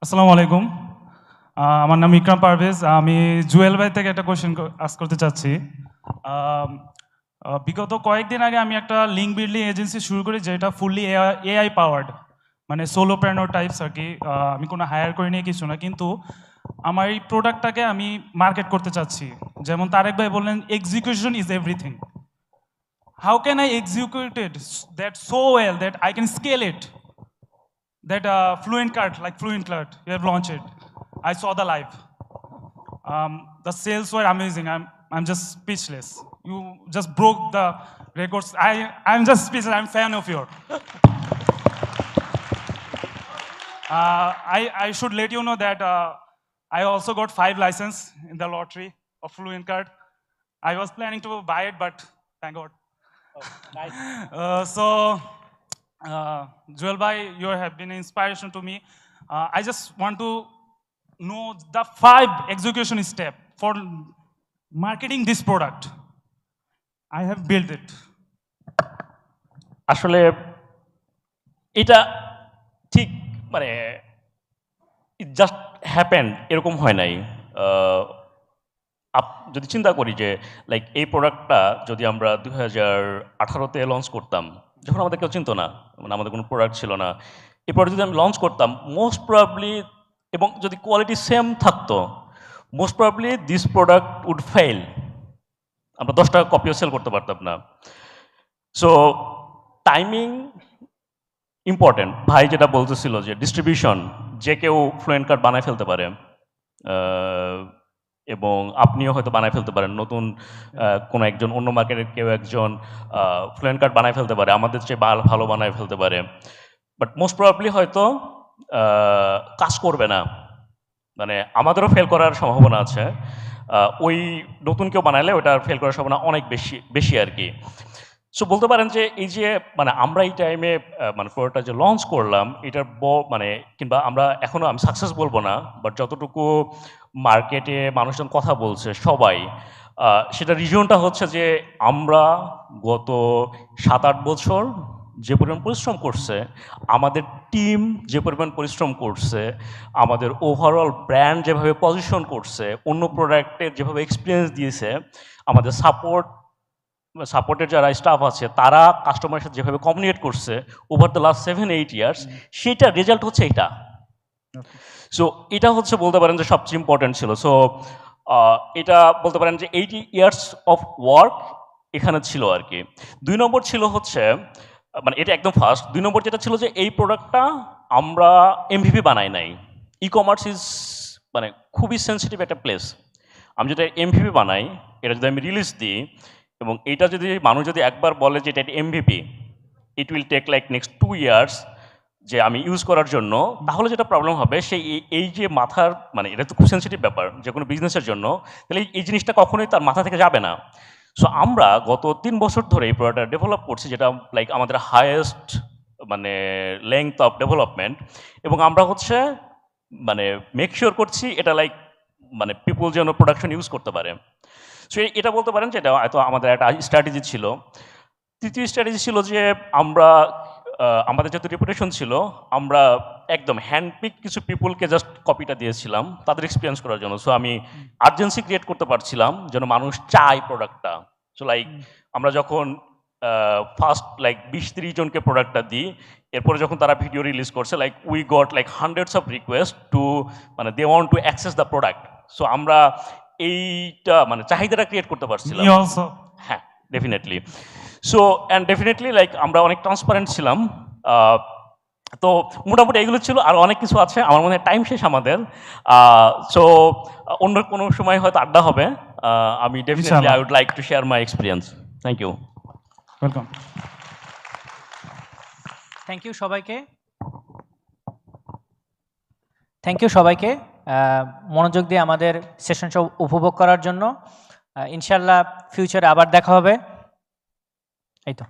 আসসালামু আলাইকুম। আমার নাম ইকরাম পারভেজ। আমি জুয়েল ভাই থেকে একটা কোয়েশ্চেন আস্ক করতে চাচ্ছি। আম, বিগত কয়েকদিন আগে আমি একটা লিঙ্ক বিল্ডিং এজেন্সি শুরু করি, যেটা ফুললি এআই পাওয়ার্ড, মানে সোলোপ্রেনার টাইপস আর কি। আমি কোনো হায়ার করে নিয়ে কিছু না, কিন্তু আমার এই প্রোডাক্টটাকে আমি মার্কেট করতে চাচ্ছি। যেমন তারেক ভাই বললেন, execution is everything. How can I execute it that so well that I can scale it? That Fluent Card, like Fluent Card, you have launched it. I saw the live. The sales were amazing. I'm just speechless. You just broke the records. I'm just speechless. I'm a fan of yours. I should let you know that I also got 5 licenses in the lottery of Fluent Card. I was planning to buy it, but thank God. Oh, nice. Joel bhai, you have been an inspiration to me. I just want to know the 5 execution step for marketing this product. I have built it. আসলে এটা ঠিক মানে it just happened এরকম হয় নাই। আহ, যদি চিন্তা করি যে লাইক এই প্রোডাক্টটা যদি আমরা 2018-তে লঞ্চ করতাম, যখন আমাদের কেউ চিনতো না, মানে আমাদের কোনো প্রোডাক্ট ছিল না, এই প্রোডাক্ট যদি আমি লঞ্চ করতাম মোস্ট প্রবাবলি, এবং যদি কোয়ালিটি সেম থাকতো, most probably this product would fail. আমরা 10 টাকা কপিও সেল করতে পারতাম না। So timing important. ভাই যেটা বলতেছিল যে ডিস্ট্রিবিউশন, যে কেউ ফ্লুয়েন্ট কার্ড বানায় ফেলতে পারে, এবং আপনিও হয়তো বানায় ফেলতে পারেন। নতুন কোনো একজন অন্য মার্কেটের কেউ একজন ফ্লুয়েন্ট কার্ড বানায় ফেলতে পারে, আমাদের চেয়ে ভালো বানায় ফেলতে পারে, বাট মোস্ট প্রবাবলি হয়তো কাজ করবে না। মানে আমাদেরও ফেল করার সম্ভাবনা আছে। ওই নতুন কেউ বানাইলে ওটার ফেল করার সম্ভাবনা অনেক বেশি বেশি আর কি। সো বলতে পারেন যে এই যে মানে আমরা এই টাইমে মানে প্রোডাক্টটা যে লঞ্চ করলাম, এটার মানে কিংবা আমরা এখনও, আমি সাকসেস বলবো না, বাট যতটুকু মার্কেটে মানুষজন কথা বলছে সবাই, সেটা রিজনটা হচ্ছে যে আমরা গত 7-8 বছর যে পরিমাণ পরিশ্রম করছে, আমাদের টিম যে পরিমাণ পরিশ্রম করছে, আমাদের ওভারঅল ব্র্যান্ড যেভাবে পজিশন করছে, অন্য প্রোডাক্টের যেভাবে এক্সপিরিয়েন্স দিয়েছে, আমাদের সাপোর্টের যারা স্টাফ আছে তারা কাস্টমারের সাথে যেভাবে কমিউনিকেট করছে ওভার দ্য লাস্ট 7-8 ইয়ার্স, সেটার রেজাল্ট হচ্ছে এটা। সো এটা হচ্ছে বলতে পারেন যে সবচেয়ে ইম্পর্টেন্ট ছিল। সো এটা বলতে পারেন যে 80 ইয়ার্স অফ ওয়ার্ক এখানে ছিল আর কি। 2 নম্বর ছিল হচ্ছে, মানে এটা একদম ফার্স্ট। 2 নম্বর যেটা ছিল যে এই প্রোডাক্টটা আমরা এমভিপি বানাই নাই। ই কমার্স ইজ মানে খুবই সেন্সিটিভ একটা প্লেস। আমি যদি এমভিপি বানাই, এটা যদি আমি রিলিজ দিই, এবং এটা যদি মানুষ যদি একবার বলে যে এটা MVP, it will take like next 2 years যে আমি ইউজ করার জন্য, তাহলে যেটা প্রবলেম হবে সেই এই যে মাথার, মানে এটা তো খুব সেন্সিটিভ ব্যাপার যে কোনো বিজনেসের জন্য, তাহলে এই জিনিসটা কখনোই তার মাথা থেকে যাবে না। সো আমরা গত 3 বছর ধরে এই প্রোডাক্টটা ডেভেলপ করছি, যেটা লাইক আমাদের হায়েস্ট মানে লেংথ অফ ডেভেলপমেন্ট, এবং আমরা হচ্ছে মানে মেক শিওর করছি এটা লাইক মানে পিপল যেন প্রোডাকশন ইউজ করতে পারে। সো এটা বলতে পারেন যে এটা হয়তো আমাদের একটা স্ট্র্যাটেজি ছিল। তৃতীয় স্ট্র্যাটেজি ছিল যে আমরা আমাদের যত রেপুটেশন ছিল, আমরা একদম হ্যান্ডপিক কিছু পিপুলকে জাস্ট কপিটা দিয়েছিলাম তাদের এক্সপিরিয়েন্স করার জন্য। সো আমি আর্জেন্সি ক্রিয়েট করতে পারছিলাম যেন মানুষ চায় প্রোডাক্টটা। সো লাইক আমরা যখন ফার্স্ট লাইক 20-30 জনকে প্রোডাক্টটা দিই, এরপরে যখন তারা ভিডিও রিলিজ করছে, like we got like hundreds of request to, মানে they want to access the product. So আমরা এইটা মানে চাহিদাটা ক্রিয়েট করতে পারছিলাম। Me also. হ্যাঁ, definitely. So and definitely like আমরা অনেক ট্রান্সপারেন্ট ছিলাম। তো মোটামুটি এগুলো ছিল, আর অনেক কিছু আছে। আমার মনে হয় টাইম শেষ আমাদের। সো অন্য কোনো সময় হয়তো আড্ডা হবে। আমি definitely I would like to share my experience. Thank you. Welcome. Thank you সবাইকে। থ্যাংক ইউ সবাইকে মনোযোগ দিয়ে আমাদের সেশনটা উপভোগ করার জন্য। ইনশাল্লাহ ফিউচারে আবার দেখা হবে। এই তো।